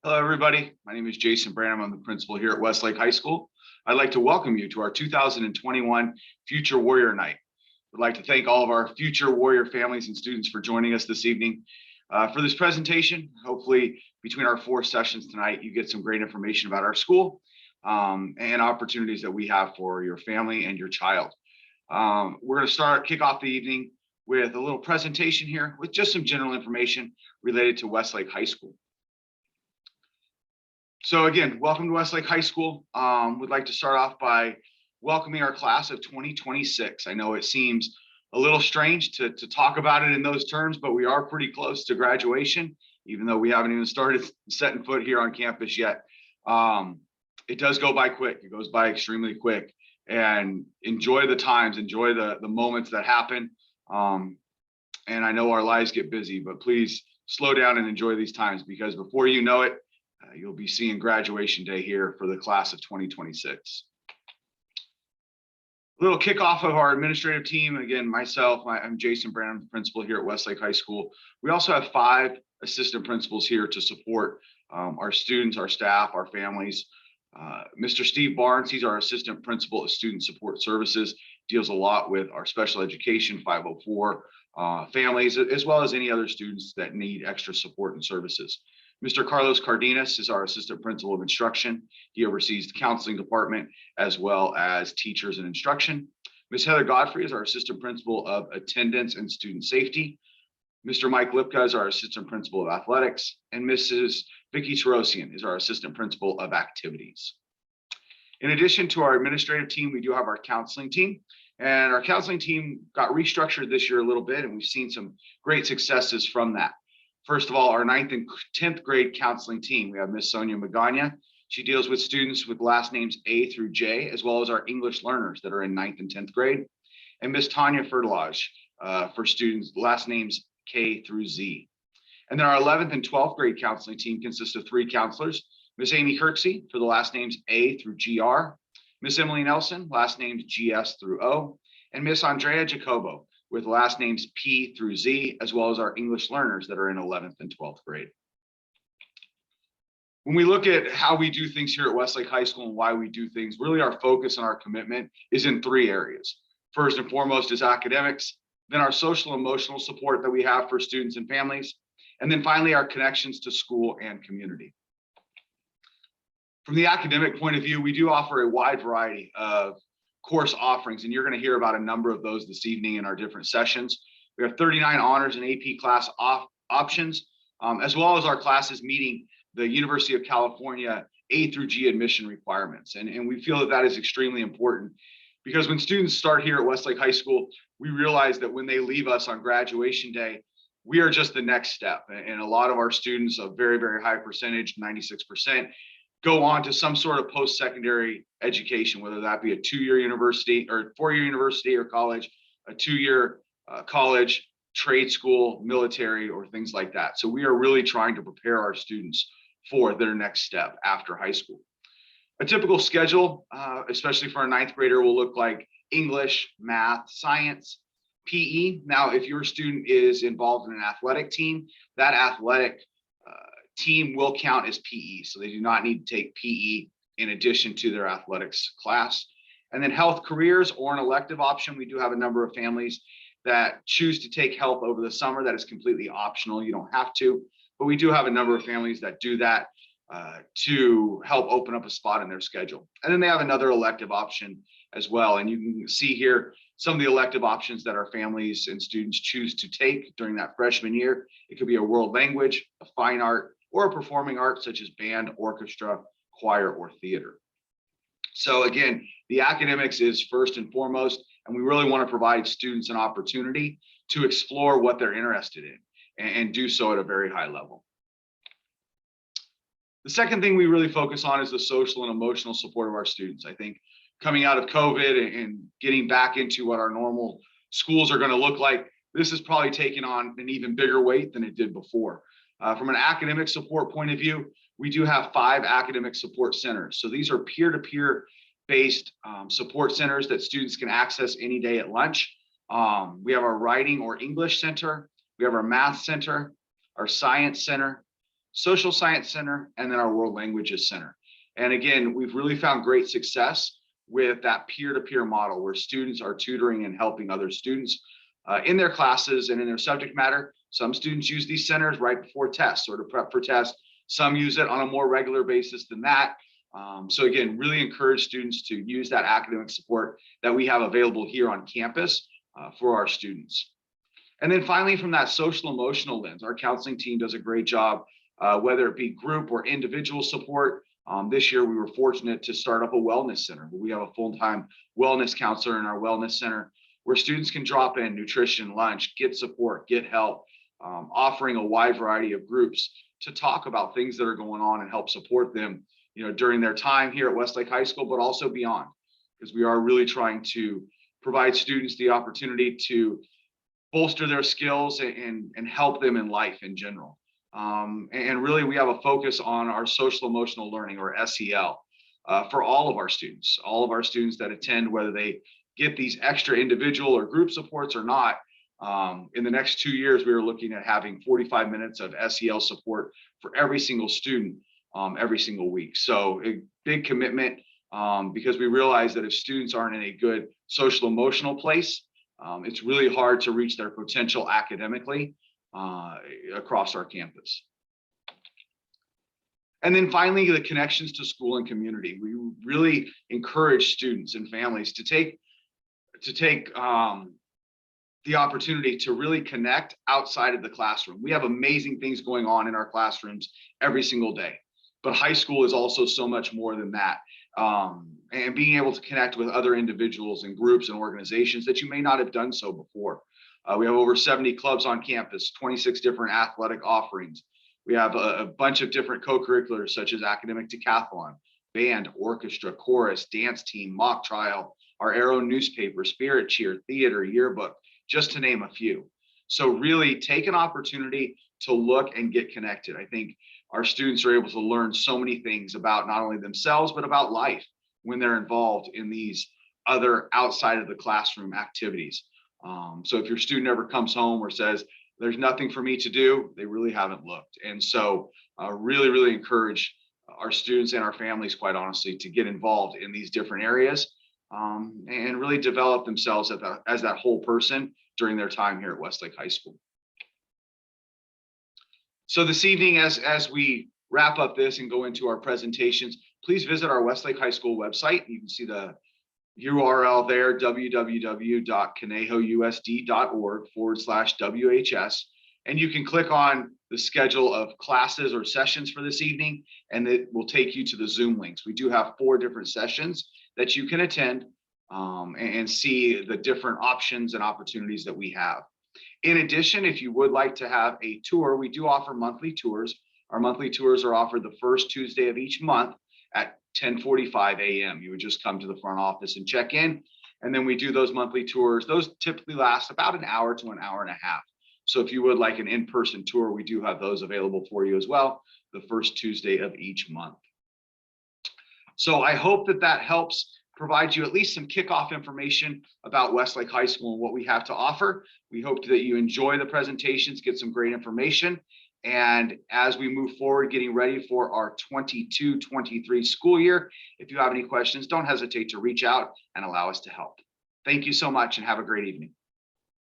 Hello, everybody. My name is Jason Branham. I'm the principal here at Westlake High School. I'd like to welcome you to our 2021 Future Warrior Night. I'd like to thank all of our Future Warrior families and students for joining us this evening for this presentation. Hopefully, between our 4 sessions tonight, you get some great information about our school and opportunities that we have for your family and your child. We're going to kick off the evening with a little presentation here with just some general information related to Westlake High School. So again, welcome to Westlake High School. We'd like to start off by welcoming our class of 2026. I know it seems a little strange to talk about it in those terms, but we are pretty close to graduation, even though we haven't even started setting foot here on campus yet. It does go by quick. It goes by extremely quick. And enjoy the times, enjoy the moments that happen. And I know our lives get busy, but please slow down and enjoy these times, because before you know it, you'll be seeing graduation day here for the class of 2026. A little kickoff of our administrative team. Again, myself, I'm Jason Branham, principal here at Westlake High School. We also have 5 assistant principals here to support our students, our staff, our families. Mr. Steve Barnes, he's our assistant principal of student support services, deals a lot with our special education 504 families, as well as any other students that need extra support and services. Mr. Carlos Cardenas is our assistant principal of instruction. He oversees the counseling department as well as teachers and instruction. Ms. Heather Godfrey is our assistant principal of attendance and student safety. Mr. Mike Lipka is our assistant principal of athletics, and Mrs. Vicky Tarosian is our assistant principal of activities. In addition to our administrative team, we do have our counseling team, and our counseling team got restructured this year a little bit, and we've seen some great successes from that. First of all, our 9th and 10th grade counseling team, we have Miss Sonia Magana. She deals with students with last names A through J, as well as our English learners that are in 9th and 10th grade. And Miss Tanya Fertilage for students, last names K through Z. And then our 11th and 12th grade counseling team consists of 3 counselors. Miss Amy Kirksey for the last names A through GR. Miss Emily Nelson, last names GS through O. And Miss Andrea Jacobo with last names P through Z, as well as our English learners that are in 11th and 12th grade. When we look at how we do things here at Westlake High School and why we do things, really our focus and our commitment is in 3 areas. First and foremost is academics, then our social and emotional support that we have for students and families, and then finally our connections to school and community. From the academic point of view, we do offer a wide variety of course offerings, and you're going to hear about a number of those this evening in our different sessions. We have 39 honors and AP class options, as well as our classes meeting the University of California A through G admission requirements. And we feel that that is extremely important, because when students start here at Westlake High School, we realize that when they leave us on graduation day, we are just the next step. And a lot of our students, a very, very high percentage, 96%, go on to some sort of post-secondary education, whether that be a 2-year university or 4-year university or college, a 2-year college, trade school, military, or things like that. So we are really trying to prepare our students for their next step after high school. A typical schedule, especially for a 9th grader, will look like English, math, science, PE. Now, if your student is involved in an athletic team, that athletic team will count as PE, so they do not need to take PE in addition to their athletics class. And then health careers, or an elective option. We do have a number of families that choose to take health over the summer. That is completely optional. You don't have to, but we do have a number of families that do that to help open up a spot in their schedule. And then they have another elective option as well. And you can see here some of the elective options that our families and students choose to take during that freshman year. It could be a world language, a fine art, or a performing art such as band, orchestra, choir, or theater. So again, the academics is first and foremost, and we really want to provide students an opportunity to explore what they're interested in and do so at a very high level. The second thing we really focus on is the social and emotional support of our students. I think coming out of COVID and getting back into what our normal schools are going to look like, this has probably taken on an even bigger weight than it did before. From an academic support point of view, we do have 5 academic support centers. So these are peer-to-peer based support centers that students can access any day at lunch. We have our writing or English center. We have our math center, our science center, Social Science Center, and then our World Languages Center. And again, we've really found great success with that peer-to-peer model where students are tutoring and helping other students in their classes and in their subject matter. Some students use these centers right before tests or to prep for tests. Some use it on a more regular basis than that. So again, really encourage students to use that academic support that we have available here on campus for our students. And then finally, from that social emotional lens, our counseling team does a great job, whether it be group or individual support. This year, we were fortunate to start up a wellness center. We have a full-time wellness counselor in our wellness center where students can drop in nutrition, lunch, get support, get help, offering a wide variety of groups to talk about things that are going on and help support them, during their time here at Westlake High School, but also beyond, because we are really trying to provide students the opportunity to bolster their skills and help them in life in general. And really, we have a focus on our social emotional learning, or SEL, for all of our students that attend, whether they get these extra individual or group supports or not. In the next 2 years, we are looking at having 45 minutes of SEL support for every single student every single week. So a big commitment, because we realize that if students aren't in a good social emotional place, it's really hard to reach their potential academically across our campus. And then finally, the connections to school and community. We really encourage students and families to take the opportunity to really connect outside of the classroom. We have amazing things going on in our classrooms every single day, but high school is also so much more than that. And being able to connect with other individuals and groups and organizations that you may not have done so before. We have over 70 clubs on campus, 26 different athletic offerings. We have a bunch of different co-curriculars such as academic decathlon, band, orchestra, chorus, dance team, mock trial, our Arrow newspaper, spirit cheer, theater, yearbook, just to name a few. So really take an opportunity to look and get connected. I think our students are able to learn so many things about not only themselves, but about life when they're involved in these other outside of the classroom activities. So if your student ever comes home or says, there's nothing for me to do, they really haven't looked. And so really, really encourage our students and our families, quite honestly, to get involved in these different areas and really develop themselves as that whole person during their time here at Westlake High School. So this evening, as we wrap up this and go into our presentations, please visit our Westlake High School website. You can see the URL there, www.conejousd.org/WHS. And you can click on the schedule of classes or sessions for this evening, and it will take you to the Zoom links. We do have 4 different sessions that you can attend and see the different options and opportunities that we have. In addition, if you would like to have a tour, we do offer monthly tours. Our monthly tours are offered the first Tuesday of each month at 10:45 a.m. You would just come to the front office and check in, and then we do those monthly tours. Those typically last about an hour to an hour and a half. So if you would like an in-person tour, we do have those available for you as well, the first Tuesday of each month. So I hope that helps provide you at least some kickoff information about Westlake High School and what we have to offer. We hope that you enjoy the presentations, get some great information. And as we move forward, getting ready for our 22-23 school year, if you have any questions, don't hesitate to reach out and allow us to help. Thank you so much and have a great evening.